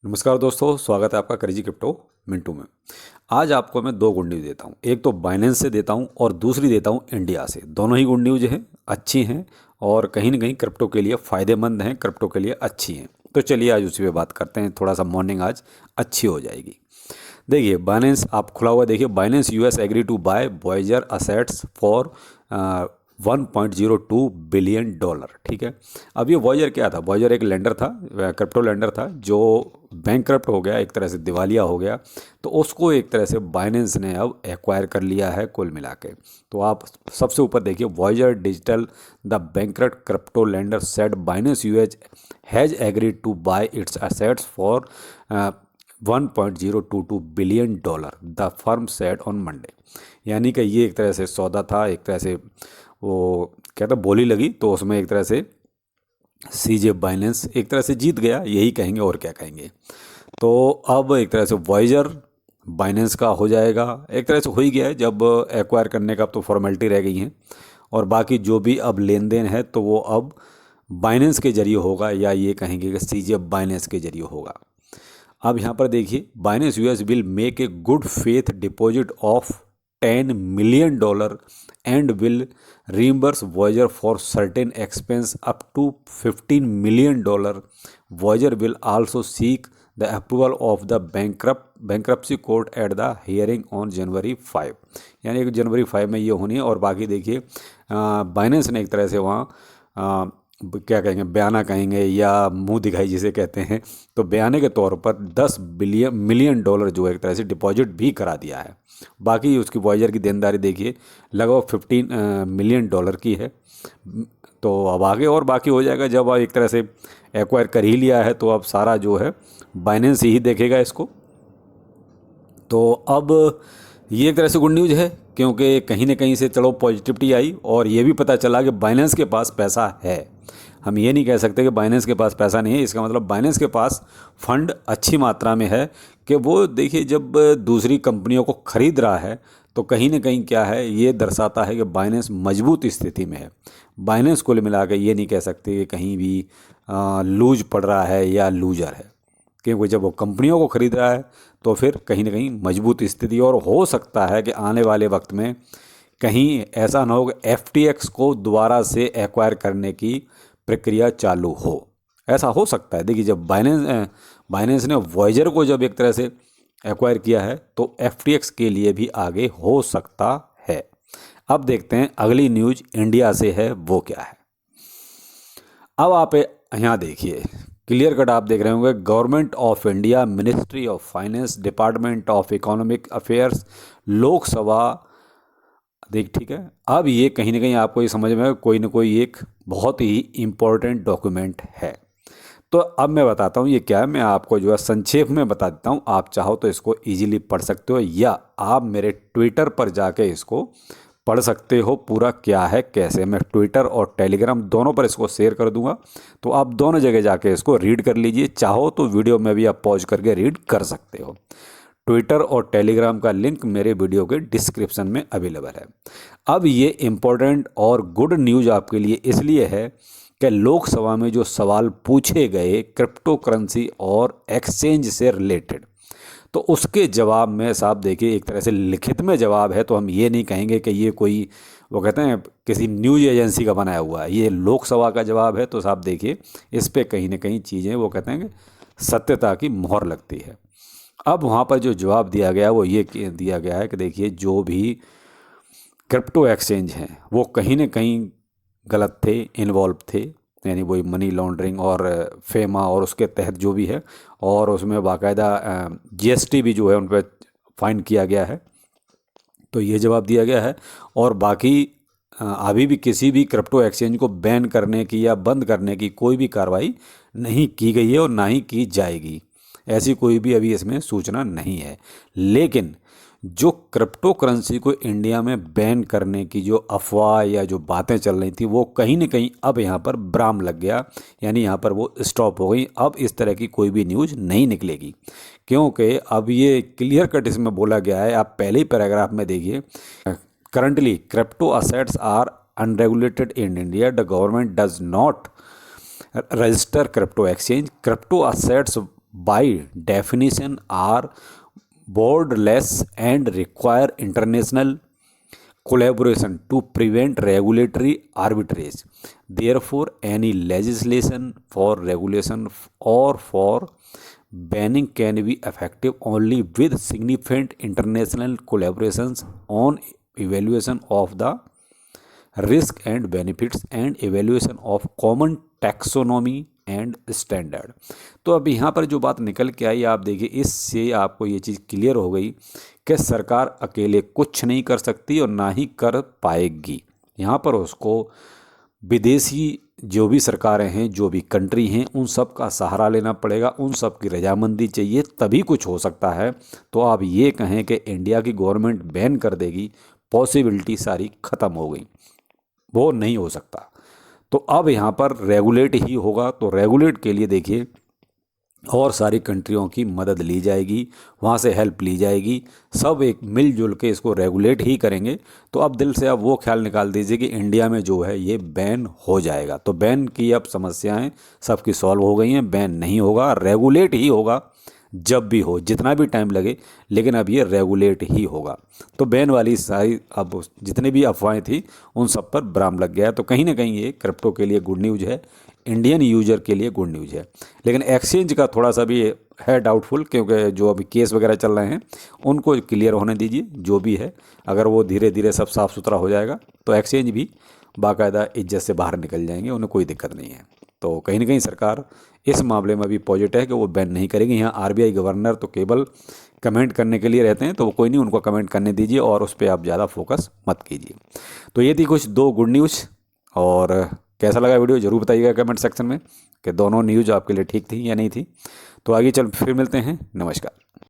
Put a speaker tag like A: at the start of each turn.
A: नमस्कार दोस्तों, स्वागत है आपका क्रेजी क्रिप्टो मिंटू में। आज आपको मैं दो गुड न्यूज़ देता हूँ। एक तो बाइनेंस से देता हूँ और दूसरी देता हूँ इंडिया से। दोनों ही गुड न्यूज़ हैं, अच्छी हैं और कहीं ना कहीं क्रिप्टो के लिए फ़ायदेमंद हैं, क्रिप्टो के लिए अच्छी हैं। तो चलिए आज उसी पे बात करते हैं। थोड़ा सा मॉर्निंग आज अच्छी हो जाएगी। देखिए बाइनेंस आप खुला हुआ देखिए, Binance US agree to buy Voyager assets for 1.02 billion dollar. ठीक है। अब ये वॉयजर क्या था? वॉयजर एक लेंडर था, क्रिप्टो लेंडर था जो बैंकक्रप्ट हो गया, एक तरह से दिवालिया हो गया। तो उसको एक तरह से बाइनेंस ने अब एक्वायर कर लिया है कुल मिला के। तो आप सबसे ऊपर देखिए, Voyager digital the bankrupt crypto lender said Binance US has agreed to buy its assets for 1.022 billion dollar, the firm said on Monday. यानी कि ये एक तरह से सौदा था, एक तरह से वो क्या था, बोली लगी, तो उसमें एक तरह से सीजे बाइनेंस एक तरह से जीत गया, यही कहेंगे और क्या कहेंगे। तो अब एक तरह से वॉयजर बाइनेंस का हो जाएगा, एक तरह से हो ही गया है। जब एक्वायर करने का अब तो फॉर्मेलिटी रह गई है और बाकी जो भी अब लेन देन है तो वो अब बाइनेंस के जरिए होगा, या ये कहेंगे कि सीजे बाइनेंस के जरिए होगा। अब यहाँ पर देखिए, Binance US will make a good faith deposit of $10 million and will reimburse Voyager for certain expense up to $15 million. Voyager will also seek the approval of the bankruptcy court at the hearing on January 5। यानी कि जनवरी 5 में ये होनी है। और बाकी देखिए, Binance ने एक तरह से वहाँ क्या कहेंगे, बयाना कहेंगे या मुंह दिखाई जिसे कहते हैं, तो बयाने के तौर पर 10 मिलियन डॉलर जो एक तरह से डिपॉजिट भी करा दिया है। बाकी उसकी वॉयजर की देनदारी देखिए लगभग 15 मिलियन डॉलर की है। तो अब आगे और बाकी हो जाएगा। जब आप एक तरह से एक्वायर कर ही लिया है तो अब सारा जो है बाइनेंस ही देखेगा इसको। तो अब ये एक तरह से गुड न्यूज़ है, क्योंकि कहीं ना कहीं से चलो पॉजिटिविटी आई और ये भी पता चला कि बाइनेंस के पास पैसा है। हम ये नहीं कह सकते कि बाइनेंस के पास पैसा नहीं है। इसका मतलब बाइनेंस के पास फंड अच्छी मात्रा में है कि वो देखिए जब दूसरी कंपनियों को ख़रीद रहा है तो कहीं ना कहीं क्या है, ये दर्शाता है कि बाइनेंस मजबूत स्थिति में है। बाइनेंस कुल मिला के ये नहीं कह सकते कि कहीं भी लूज पड़ रहा है या लूजर है, क्योंकि जब वो कंपनियों को ख़रीद रहा है तो फिर कहीं ना कहीं मजबूत स्थिति। और हो सकता है कि आने वाले वक्त में कहीं ऐसा ना हो कि एफटीएक्स को दोबारा से एक्वायर करने की प्रक्रिया चालू हो, ऐसा हो सकता है। देखिए जब बाइनेंस ने वॉयजर को जब एक तरह से एक्वायर किया है तो एफटीएक्स के लिए भी आगे हो सकता है। अब देखते हैं अगली न्यूज इंडिया से है, वो क्या है। अब आप यहाँ देखिए, क्लियर कट आप देख रहे होंगे, government of India, ministry of finance, department of economic affairs, Lok Sabha. देख ठीक है। अब ये कहीं ना कहीं आपको ये समझ में कोई ना कोई एक बहुत ही इम्पोर्टेंट डॉक्यूमेंट है। तो अब मैं बताता हूँ ये क्या है। मैं आपको जो है संक्षेप में बता देता हूँ, आप चाहो तो इसको इजीली पढ़ सकते हो या आप मेरे ट्विटर पर जाके इसको पढ़ सकते हो। पूरा क्या है कैसे, मैं ट्विटर और टेलीग्राम दोनों पर इसको शेयर कर दूंगा, तो आप दोनों जगह जाके इसको रीड कर लीजिए। चाहो तो वीडियो में भी आप पॉज करके रीड कर सकते हो। ट्विटर और टेलीग्राम का लिंक मेरे वीडियो के डिस्क्रिप्शन में अवेलेबल है। अब ये इम्पोर्टेंट और गुड न्यूज़ आपके लिए इसलिए है कि लोकसभा में जो सवाल पूछे गए क्रिप्टो करेंसी और एक्सचेंज से रिलेटेड, तो उसके जवाब में साहब देखिए एक तरह से लिखित में जवाब है। तो हम ये नहीं कहेंगे कि ये कोई वो कहते हैं किसी न्यूज़ एजेंसी का बनाया हुआ है, ये लोकसभा का जवाब है। तो साहब देखिए इस पे कहीं ना कहीं चीज़ें वो कहते हैं कि सत्यता की मोहर लगती है। अब वहाँ पर जो जवाब दिया गया वो ये दिया गया है कि देखिए जो भी क्रिप्टो एक्सचेंज हैं वो कहीं ना कहीं गलत थे, इन्वॉल्व थे, यानी वही मनी लॉन्ड्रिंग और फेमा और उसके तहत जो भी है, और उसमें बाकायदा जीएसटी भी जो है उन पर फाइन किया गया है। तो ये जवाब दिया गया है। और बाकी अभी भी किसी भी क्रिप्टो एक्सचेंज को बैन करने की या बंद करने की कोई भी कार्रवाई नहीं की गई है और ना ही की जाएगी। ऐसी कोई भी अभी इसमें सूचना नहीं है। लेकिन जो क्रिप्टो करेंसी को इंडिया में बैन करने की जो अफवाह या जो बातें चल रही थी वो कहीं ना कहीं अब यहाँ पर ब्राम लग गया, यानी यहाँ पर वो स्टॉप हो गई। अब इस तरह की कोई भी न्यूज़ नहीं निकलेगी, क्योंकि अब ये क्लियर कट इसमें बोला गया है। आप पहले ही पैराग्राफ में देखिए, currently crypto assets are unregulated in India, the government does not register crypto exchange, crypto assets by definition are borderless and require international collaboration to prevent regulatory arbitrage. Therefore, any legislation for regulation or for banning can be effective only with significant international collaborations on evaluation of the risk and benefits and evaluation of common taxonomy and standard. तो अब यहाँ पर जो बात निकल के आई, आप देखिए, इससे आपको ये चीज़ क्लियर हो गई कि सरकार अकेले कुछ नहीं कर सकती और ना ही कर पाएगी। यहाँ पर उसको विदेशी जो भी सरकारें हैं, जो भी कंट्री हैं, उन सब का सहारा लेना पड़ेगा, उन सब की रजामंदी चाहिए, तभी कुछ हो सकता है। तो आप ये कहें कि इंडिया की गवर्नमेंट बैन कर देगी, पॉसिबिलिटी सारी ख़त्म हो गई, वो नहीं हो सकता। तो अब यहाँ पर रेगुलेट ही होगा। तो रेगुलेट के लिए देखिए और सारी कंट्रियों की मदद ली जाएगी, वहाँ से हेल्प ली जाएगी, सब एक मिलजुल के इसको रेगुलेट ही करेंगे। तो अब दिल से अब वो ख्याल निकाल दीजिए कि इंडिया में जो है ये बैन हो जाएगा। तो बैन की अब समस्याएं सबकी सॉल्व हो गई हैं, बैन नहीं होगा, रेगुलेट ही होगा, जब भी हो, जितना भी टाइम लगे, लेकिन अब ये रेगुलेट ही होगा। तो बैन वाली सारी अब जितनी भी अफवाहें थी उन सब पर ब्राम लग गया है। तो कहीं ना कहीं ये क्रिप्टो के लिए गुड न्यूज़ है, इंडियन यूजर के लिए गुड न्यूज़ है। लेकिन एक्सचेंज का थोड़ा सा भी है डाउटफुल, क्योंकि जो अभी केस वगैरह चल रहे हैं उनको क्लियर होने दीजिए। जो भी है, अगर वो धीरे धीरे सब साफ़ सुथरा हो जाएगा तो एक्सचेंज भी बाकायदा इज्जत से बाहर निकल जाएंगे, उन्हें कोई दिक्कत नहीं है। तो कहीं ना कहीं सरकार इस मामले में भी पॉजिटिव है कि वो बैन नहीं करेगी। यहाँ आरबीआई गवर्नर तो केवल कमेंट करने के लिए रहते हैं, तो वो कोई नहीं, उनको कमेंट करने दीजिए और उस पर आप ज़्यादा फोकस मत कीजिए। तो ये थी कुछ दो गुड न्यूज़। और कैसा लगा वीडियो ज़रूर बताइएगा कमेंट सेक्शन में कि दोनों न्यूज़ आपके लिए ठीक थी या नहीं थी। तो आगे चल फिर मिलते हैं, नमस्कार।